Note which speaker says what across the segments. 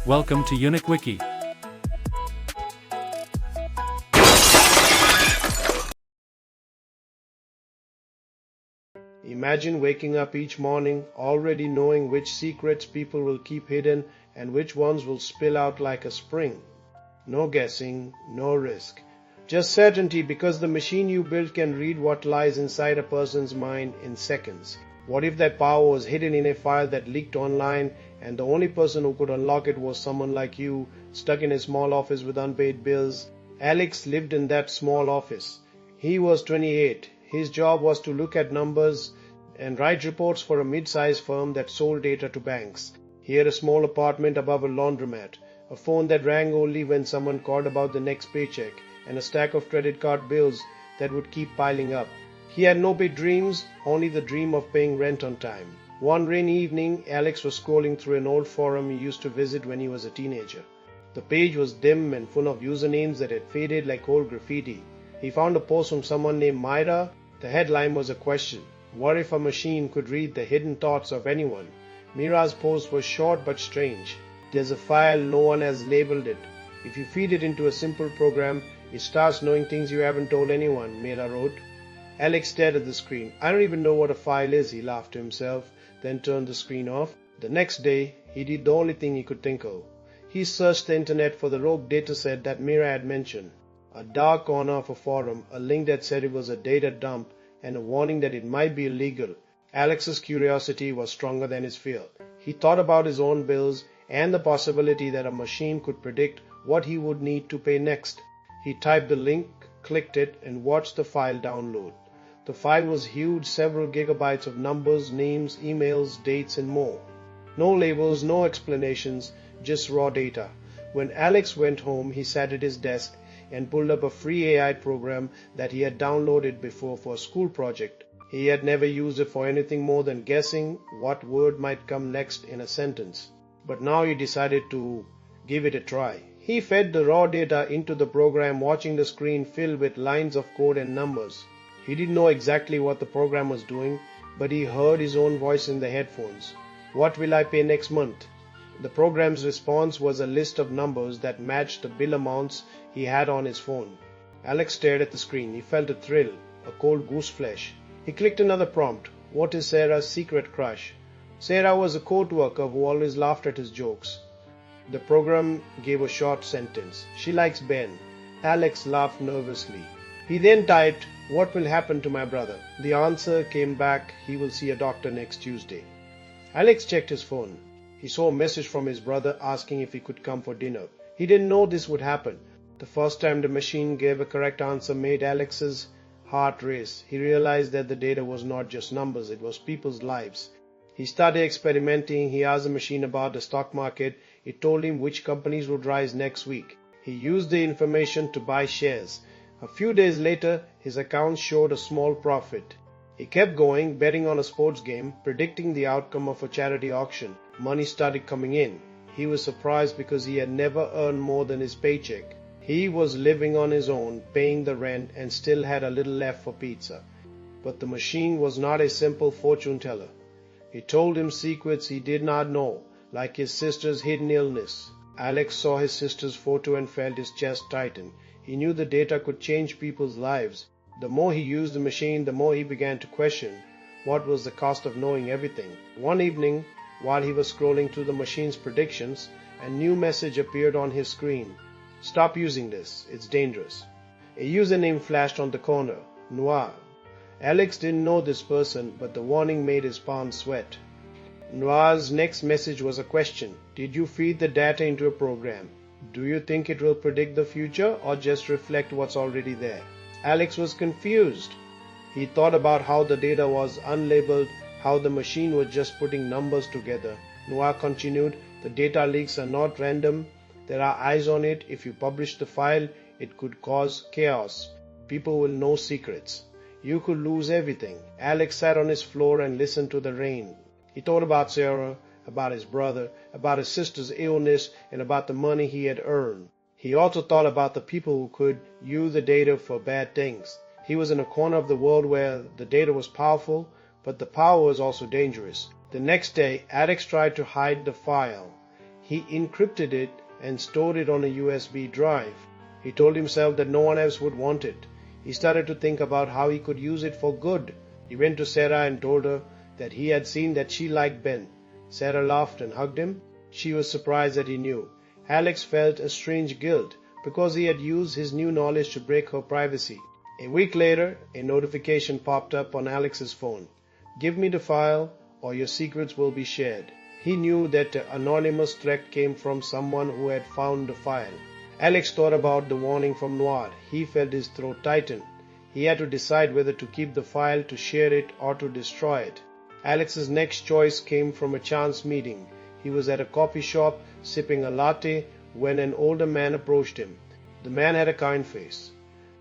Speaker 1: Welcome to UniqueWiki.
Speaker 2: Imagine waking up each morning already knowing which secrets people will keep hidden and which ones will spill out like a spring. No guessing, no risk. Just certainty because the machine you built can read what lies inside a person's mind in seconds. What if that power was hidden in a file that leaked online and the only person who could unlock it was someone like you, stuck in a small office with unpaid bills? Alex lived in that small office. He was 28. His job was to look at numbers and write reports for a mid-sized firm that sold data to banks. He had a small apartment above a laundromat, a phone that rang only when someone called about the next paycheck, and a stack of credit card bills that would keep piling up. He had no big dreams, only the dream of paying rent on time. One rainy evening, Alex was scrolling through an old forum he used to visit when he was a teenager. The page was dim and full of usernames that had faded like old graffiti. He found a post from someone named Myra. The headline was a question. What if a machine could read the hidden thoughts of anyone? Mira's post was short but strange. There's a file, no one has labeled it. If you feed it into a simple program, it starts knowing things you haven't told anyone, Mira wrote. Alex stared at the screen. I don't even know what a file is, he laughed to himself, then turned the screen off. The next day, he did the only thing he could think of. He searched the internet for the rogue dataset that Mira had mentioned. A dark corner of a forum, a link that said it was a data dump, and a warning that it might be illegal. Alex's curiosity was stronger than his fear. He thought about his own bills and the possibility that a machine could predict what he would need to pay next. He typed the link, clicked it, and watched the file download. The file was huge, several gigabytes of numbers, names, emails, dates, and more. No labels, no explanations, just raw data. When Alex went home, he sat at his desk and pulled up a free AI program that he had downloaded before for a school project. He had never used it for anything more than guessing what word might come next in a sentence. But now he decided to give it a try. He fed the raw data into the program, watching the screen fill with lines of code and numbers. He didn't know exactly what the program was doing, but he heard his own voice in the headphones. What will I pay next month? The program's response was a list of numbers that matched the bill amounts he had on his phone. Alex stared at the screen. He felt a thrill, a cold goose flesh. He clicked another prompt. What is Sarah's secret crush? Sarah was a court worker who always laughed at his jokes. The program gave a short sentence. She likes Ben. Alex laughed nervously. He then typed, what will happen to my brother? The answer came back, he will see a doctor next Tuesday. Alex checked his phone. He saw a message from his brother asking if he could come for dinner. He didn't know this would happen. The first time the machine gave a correct answer made Alex's heart race. He realized that the data was not just numbers, it was people's lives. He started experimenting. He asked the machine about the stock market. It told him which companies would rise next week. He used the information to buy shares. A few days later, his account showed a small profit. He kept going, betting on a sports game, predicting the outcome of a charity auction. Money started coming in. He was surprised because he had never earned more than his paycheck. He was living on his own, paying the rent, and still had a little left for pizza. But the machine was not a simple fortune teller. It told him secrets he did not know, like his sister's hidden illness. Alex saw his sister's photo and felt his chest tighten. He knew the data could change people's lives. The more he used the machine, the more he began to question what was the cost of knowing everything. One evening, while he was scrolling through the machine's predictions, a new message appeared on his screen. Stop using this, it's dangerous. A username flashed on the corner, Noir. Alex didn't know this person, but the warning made his palms sweat. Noir's next message was a question. Did you feed the data into a program? Do you think it will predict the future or just reflect what's already there? Alex was confused. He thought about how the data was unlabeled, how the machine was just putting numbers together. Noir continued, the data leaks are not random. There are eyes on it. If you publish the file, it could cause chaos. People will know secrets. You could lose everything. Alex sat on his floor and listened to the rain. He thought about Sarah, about his brother, about his sister's illness, and about the money he had earned. He also thought about the people who could use the data for bad things. He was in a corner of the world where the data was powerful, but the power was also dangerous. The next day, Alex tried to hide the file. He encrypted it and stored it on a USB drive. He told himself that no one else would want it. He started to think about how he could use it for good. He went to Sarah and told her that he had seen that she liked Ben. Sarah laughed and hugged him. She was surprised that he knew. Alex felt a strange guilt because he had used his new knowledge to break her privacy. A week later, a notification popped up on Alex's phone. Give me the file or your secrets will be shared. He knew that the anonymous threat came from someone who had found the file. Alex thought about the warning from Noir. He felt his throat tighten. He had to decide whether to keep the file, to share it, or to destroy it. Alex's next choice came from a chance meeting. He was at a coffee shop sipping a latte when an older man approached him. The man had a kind face.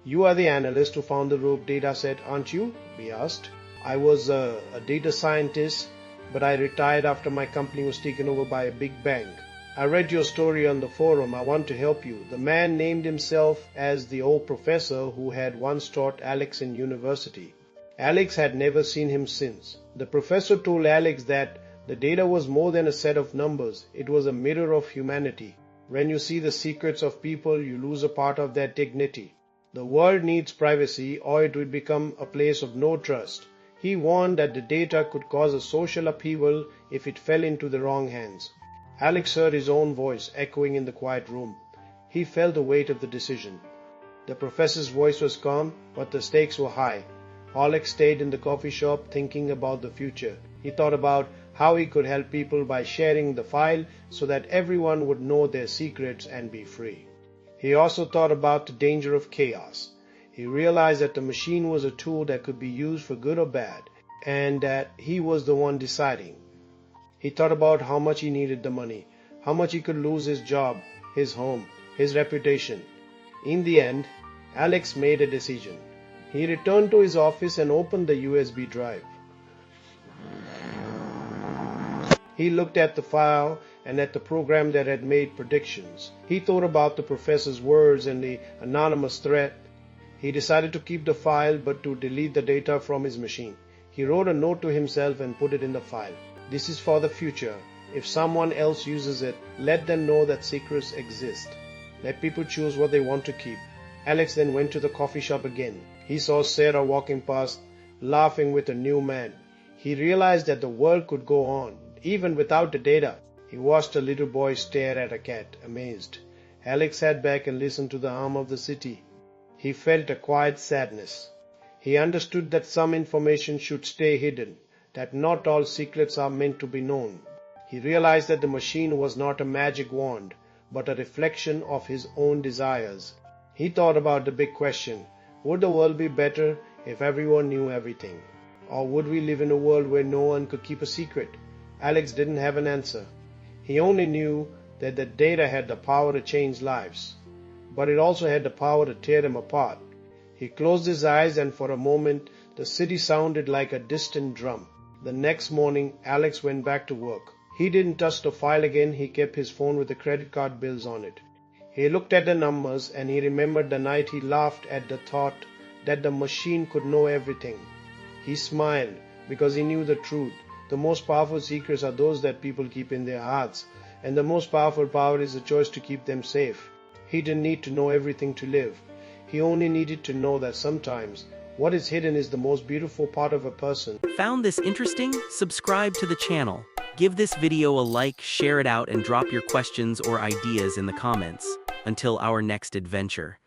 Speaker 2: You are the analyst who found the rogue data set, aren't you? He asked. I was a data scientist, but I retired after my company was taken over by a big bank. I read your story on the forum. I want to help you. The man named himself as the old professor who had once taught Alex in university. Alex had never seen him since. The professor told Alex that the data was more than a set of numbers. It was a mirror of humanity. When you see the secrets of people, you lose a part of their dignity. The world needs privacy or it would become a place of no trust. He warned that the data could cause a social upheaval if it fell into the wrong hands. Alex heard his own voice echoing in the quiet room. He felt the weight of the decision. The professor's voice was calm, but the stakes were high. Alex stayed in the coffee shop thinking about the future. He thought about how he could help people by sharing the file so that everyone would know their secrets and be free. He also thought about the danger of chaos. He realized that the machine was a tool that could be used for good or bad, and that he was the one deciding. He thought about how much he needed the money, how much he could lose his job, his home, his reputation. In the end, Alex made a decision. He returned to his office and opened the USB drive. He looked at the file and at the program that had made predictions. He thought about the professor's words and the anonymous threat. He decided to keep the file but to delete the data from his machine. He wrote a note to himself and put it in the file. This is for the future. If someone else uses it, let them know that secrets exist. Let people choose what they want to keep. Alex then went to the coffee shop again. He saw Sarah walking past, laughing with a new man. He realized that the world could go on, even without the data. He watched a little boy stare at a cat, amazed. Alex sat back and listened to the hum of the city. He felt a quiet sadness. He understood that some information should stay hidden, that not all secrets are meant to be known. He realized that the machine was not a magic wand, but a reflection of his own desires. He thought about the big question, would the world be better if everyone knew everything? Or would we live in a world where no one could keep a secret? Alex didn't have an answer. He only knew that the data had the power to change lives, but it also had the power to tear them apart. He closed his eyes and for a moment the city sounded like a distant drum. The next morning, Alex went back to work. He didn't touch the file again. He kept his phone with the credit card bills on it. He looked at the numbers and he remembered the night he laughed at the thought that the machine could know everything. He smiled because he knew the truth. The most powerful secrets are those that people keep in their hearts, and the most powerful power is the choice to keep them safe. He didn't need to know everything to live. He only needed to know that sometimes what is hidden is the most beautiful part of a person.
Speaker 1: Found this interesting? Subscribe to the channel. Give this video a like, share it out, and drop your questions or ideas in the comments. Until our next adventure.